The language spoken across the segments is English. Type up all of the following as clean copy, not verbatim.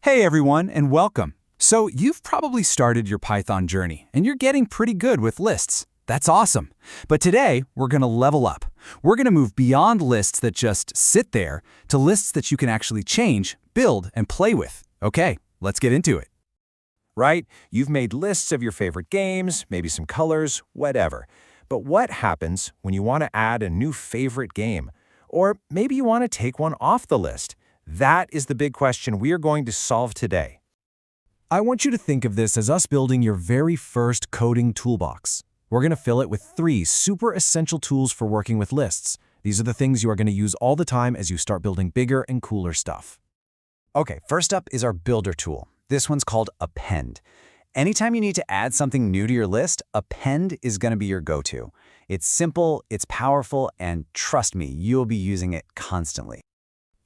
Hey everyone, and welcome. So you've probably started your Python journey, and you're getting pretty good with lists. That's awesome. But today, we're going to level up. We're going to move beyond lists that just sit there to lists that you can actually change, build, and play with. Okay, let's get into it. Right? You've made lists of your favorite games, maybe some colors, whatever. But what happens when you want to add a new favorite game? Or maybe you want to take one off the list? That is the big question we are going to solve today. I want you to think of this as us building your very first coding toolbox. We're going to fill it with 3 super essential tools for working with lists. These are the things you are going to use all the time as you start building bigger and cooler stuff. Okay, first up is our builder tool. This one's called Append. Anytime you need to add something new to your list, Append is going to be your go-to. It's simple, it's powerful, and trust me, you'll be using it constantly.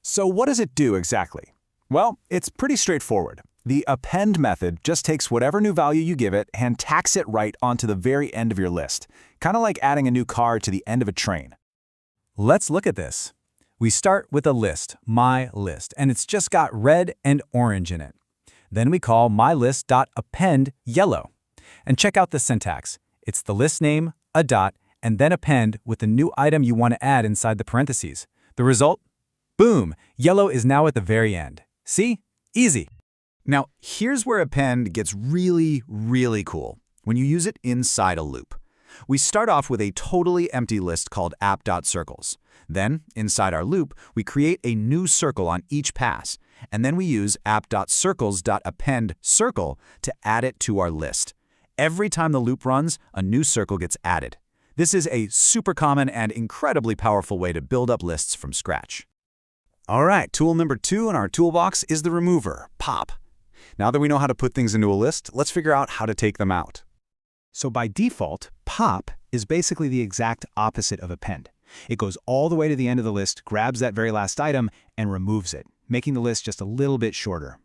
So what does it do exactly? Well, it's pretty straightforward. The append method just takes whatever new value you give it and tacks it right onto the very end of your list, kind of like adding a new car to the end of a train. Let's look at this. We start with a list, my list, and it's just got red and orange in it. Then we call mylist.append yellow. And check out the syntax. It's the list name, a dot, and then append with the new item you want to add inside the parentheses. The result? Boom! Yellow is now at the very end. See? Easy. Now, here's where Append gets really cool, when you use it inside a loop. We start off with a totally empty list called app.circles. Then, inside our loop, we create a new circle on each pass, and then we use app.circles.append circle to add it to our list. Every time the loop runs, a new circle gets added. This is a super common and incredibly powerful way to build up lists from scratch. All right, tool number 2 in our toolbox is the remover, pop. Now that we know how to put things into a list, let's figure out how to take them out. So by default, pop is basically the exact opposite of append. It goes all the way to the end of the list, grabs that very last item, and removes it, making the list just a little bit shorter.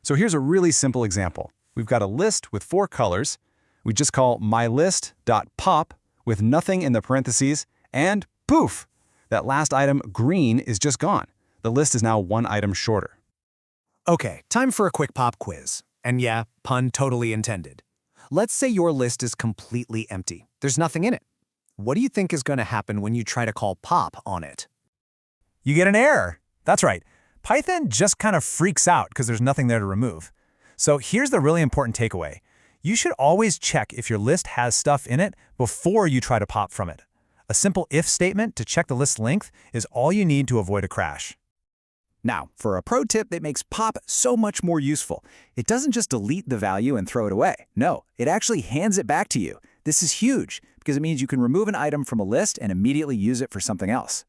So here's a really simple example. We've got a list with 4 colors. We just call mylist.pop with nothing in the parentheses, and poof! That last item, green, is just gone. The list is now 1 item shorter. Okay, time for a quick pop quiz. And yeah, pun totally intended. Let's say your list is completely empty. There's nothing in it. What do you think is going to happen when you try to call pop on it? You get an error. That's right. Python just kind of freaks out because there's nothing there to remove. So here's the really important takeaway. You should always check if your list has stuff in it before you try to pop from it. A simple if statement to check the list length is all you need to avoid a crash. Now, for a pro tip that makes pop so much more useful, it doesn't just delete the value and throw it away. No, it actually hands it back to you. This is huge because it means you can remove an item from a list and immediately use it for something else.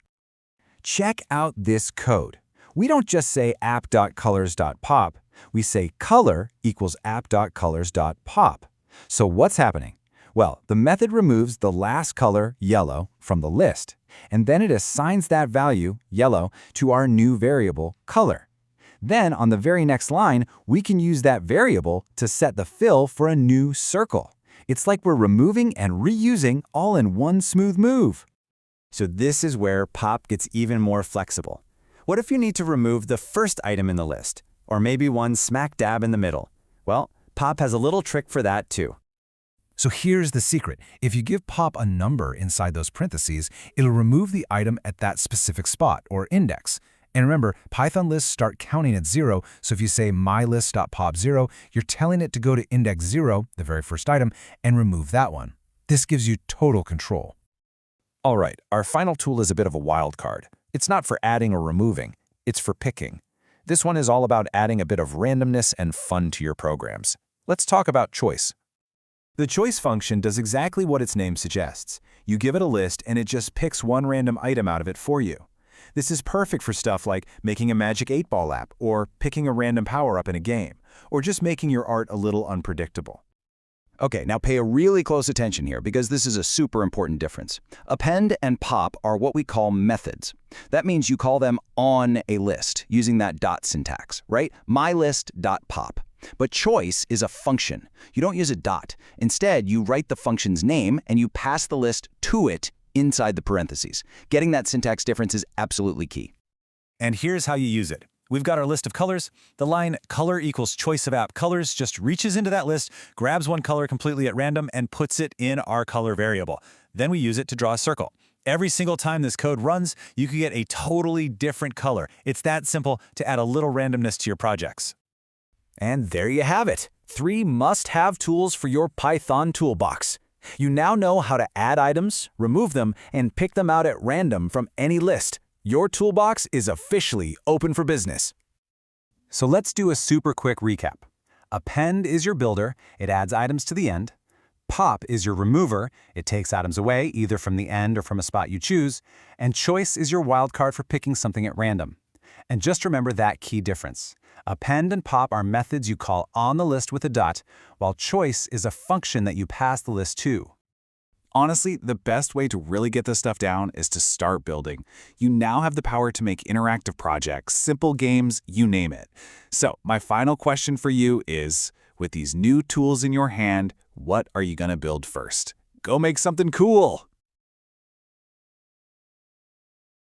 Check out this code. We don't just say app.colors.pop. We say color equals app.colors.pop. So what's happening? Well, the method removes the last color, yellow, from the list, and then it assigns that value, yellow, to our new variable, color. Then, on the very next line, we can use that variable to set the fill for a new circle. It's like we're removing and reusing all in one smooth move. So this is where pop gets even more flexible. What if you need to remove the first item in the list, or maybe one smack dab in the middle? Well, pop has a little trick for that too. So here's the secret. If you give pop a number inside those parentheses, it'll remove the item at that specific spot or index. And remember, Python lists start counting at 0, so if you say mylist.pop0, you're telling it to go to index 0, the very first item, and remove that one. This gives you total control. All right, our final tool is a bit of a wild card. It's not for adding or removing, it's for picking. This one is all about adding a bit of randomness and fun to your programs. Let's talk about choice. The choice function does exactly what its name suggests. You give it a list and it just picks one random item out of it for you. This is perfect for stuff like making a Magic 8-Ball app, or picking a random power-up in a game, or just making your art a little unpredictable. Okay, now pay a really close attention here because this is a super important difference. Append and pop are what we call methods. That means you call them on a list using that dot syntax, right? Mylist.pop. But choice is a function. You don't use a dot. Instead, you write the function's name and you pass the list to it inside the parentheses. Getting that syntax difference is absolutely key. And here's how you use it. We've got our list of colors. The line color equals choice of app colors just reaches into that list, grabs one color completely at random, and puts it in our color variable. Then we use it to draw a circle. Every single time this code runs, you can get a totally different color. It's that simple to add a little randomness to your projects. And there you have it. 3 must-have tools for your Python toolbox. You now know how to add items, remove them, and pick them out at random from any list. Your toolbox is officially open for business. So let's do a super quick recap. Append is your builder. It adds items to the end. Pop is your remover. It takes items away, either from the end or from a spot you choose. And choice is your wildcard for picking something at random. And just remember that key difference. Append and pop are methods you call on the list with a dot, while choice is a function that you pass the list to. Honestly, the best way to really get this stuff down is to start building. You now have the power to make interactive projects, simple games, you name it. So, my final question for you is, with these new tools in your hand, what are you going to build first? Go make something cool!